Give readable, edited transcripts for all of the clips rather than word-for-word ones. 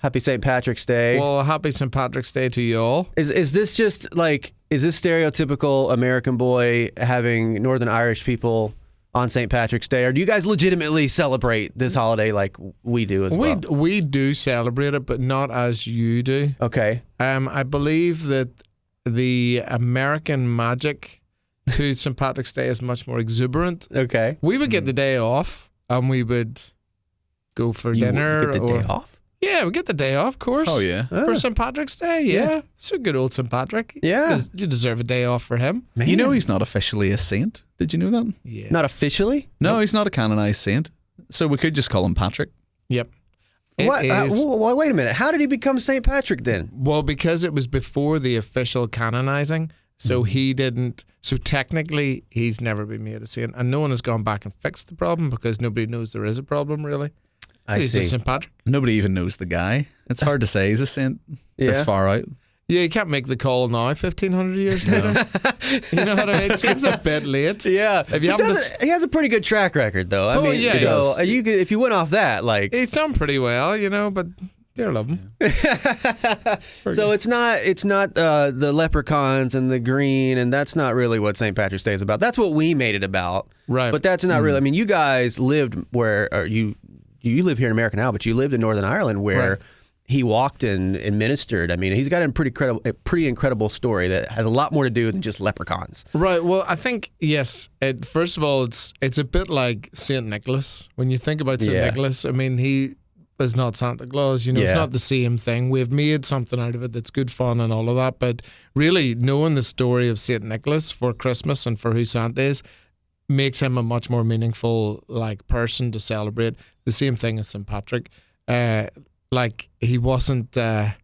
Happy St. Patrick's Day. Well, happy St. Patrick's Day to you all. Is this just like, is this stereotypical American boy having Northern Irish people on St. Patrick's Day, or do you guys legitimately celebrate this holiday like we do as well? We do celebrate it, but not as you do. Okay. I believe that the American magic to St. Patrick's Day is much more exuberant. Okay. We would get the day off, and we would go for dinner. Get the day off? Yeah, we get the day off, of course. Oh, yeah. For St. Patrick's Day, yeah. So good old St. Patrick. Yeah. You deserve a day off for him. Man. You know he's not officially a saint. Did you know that? Yeah. Not officially? No, he's not a canonized saint. So we could just call him Patrick. Yep. What? Is, Wait a minute. How did he become St. Patrick then? well, because it was before the official canonizing, so he didn't. So technically, he's never been made a saint, and no one has gone back and fixed the problem because nobody knows there is a problem really. He's just St. Patrick. Nobody even knows the guy. It's hard to say he's a saint. Yeah. This far out. Yeah, you can't make the call now, 1,500 years later. You know what I mean? It seems a bit late. Yeah. If you He has a pretty good track record, though. I mean, yeah, so you could, if you went off that, like, He's done pretty well, you know, but dear love him. so it's not the leprechauns and the green, and that's not really what St. Patrick's Day is about. That's what we made it about, Right. but that's not really. I mean, you guys lived where, or you live here in America now, but you lived in Northern Ireland where. Right. He walked and ministered. I mean, he's got a pretty incredible story that has a lot more to do than just leprechauns. Right. Well, I think yes. First of all, it's a bit like Saint Nicholas. When you think about Saint Nicholas, I mean, he is not Santa Claus. You know, it's not the same thing. We've made something out of it that's good fun and all of that. But really, knowing the story of Saint Nicholas for Christmas and for who Santa is makes him a much more meaningful person to celebrate. The same thing as Saint Patrick. Like he wasn't. When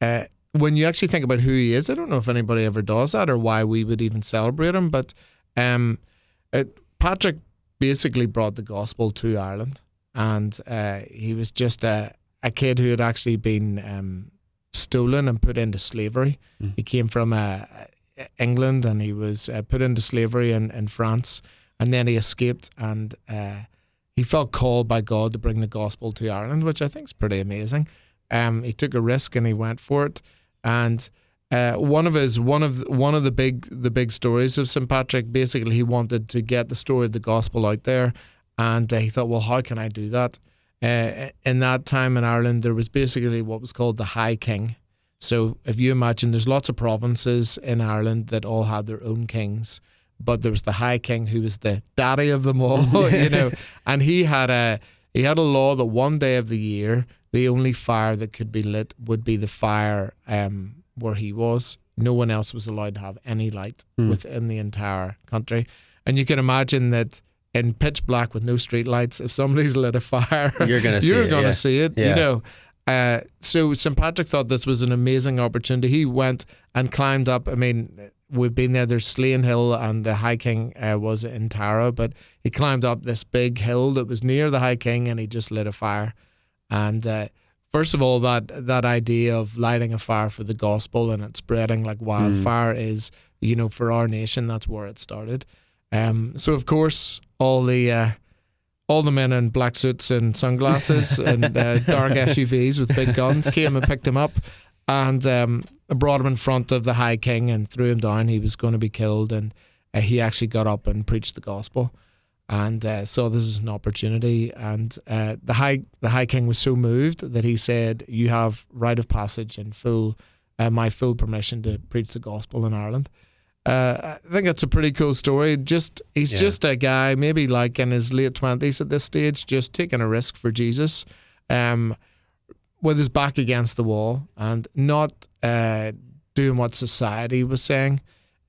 you actually think about who he is, I don't know if anybody ever does that or why we would even celebrate him. But Patrick basically brought the gospel to Ireland, and he was just a kid who had actually been stolen and put into slavery. He came from England, and he was put into slavery in France, and then he escaped and. He felt called by God to bring the gospel to Ireland, which I think is pretty amazing. He took a risk and he went for it. And one of the big stories of St. Patrick, basically he wanted to get the story of the gospel out there, and he thought, well, how can I do that? In that time in Ireland, there was basically what was called the High King. So if you imagine, there's lots of provinces in Ireland that all had their own kings. But there was the High King who was the daddy of them all, you know, and he had a law that one day of the year the only fire that could be lit would be the fire where he was. No one else was allowed to have any light within the entire country, and you can imagine that in pitch black with no street lights, if somebody's lit a fire, you're gonna see it. Yeah. You know. So St. Patrick thought this was an amazing opportunity. He went and climbed up. I mean. We've been there. There's Slane Hill, and the High King was in Tara, but he climbed up this big hill that was near the High King, and he just lit a fire. And first of all, that idea of lighting a fire for the gospel and it spreading like wildfire is, you know, for our nation, that's where it started. So of course, all the men in black suits and sunglasses and dark SUVs with big guns came and picked him up, and brought him in front of the High King and threw him down. He was going to be killed, and he actually got up and preached the gospel, and saw this as an opportunity. And the High King was so moved that he said, "You have right of passage and my full permission to preach the gospel in Ireland." I think that's a pretty cool story. He's just a guy, maybe like in his late 20s at this stage, just taking a risk for Jesus. With his back against the wall and not doing what society was saying,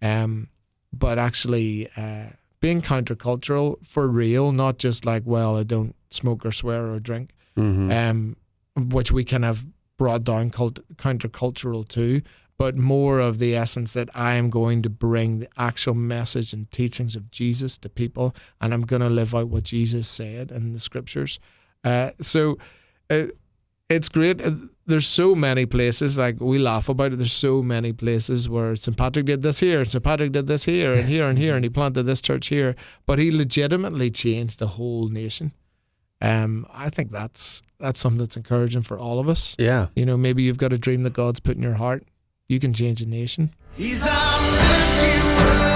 but actually being countercultural for real, not just like, well, I don't smoke or swear or drink, which we kind of brought down countercultural to, but more of the essence that I am going to bring the actual message and teachings of Jesus to people, and I'm going to live out what Jesus said in the scriptures. It's great. There's so many places, like we laugh about it, there's so many places where St. Patrick did this here, St. Patrick did this here, and here, and here, and he planted this church here. But he legitimately changed the whole nation. I think that's something that's encouraging for all of us. Yeah. You know, maybe you've got a dream that God's put in your heart. You can change a nation. He's our rescuer.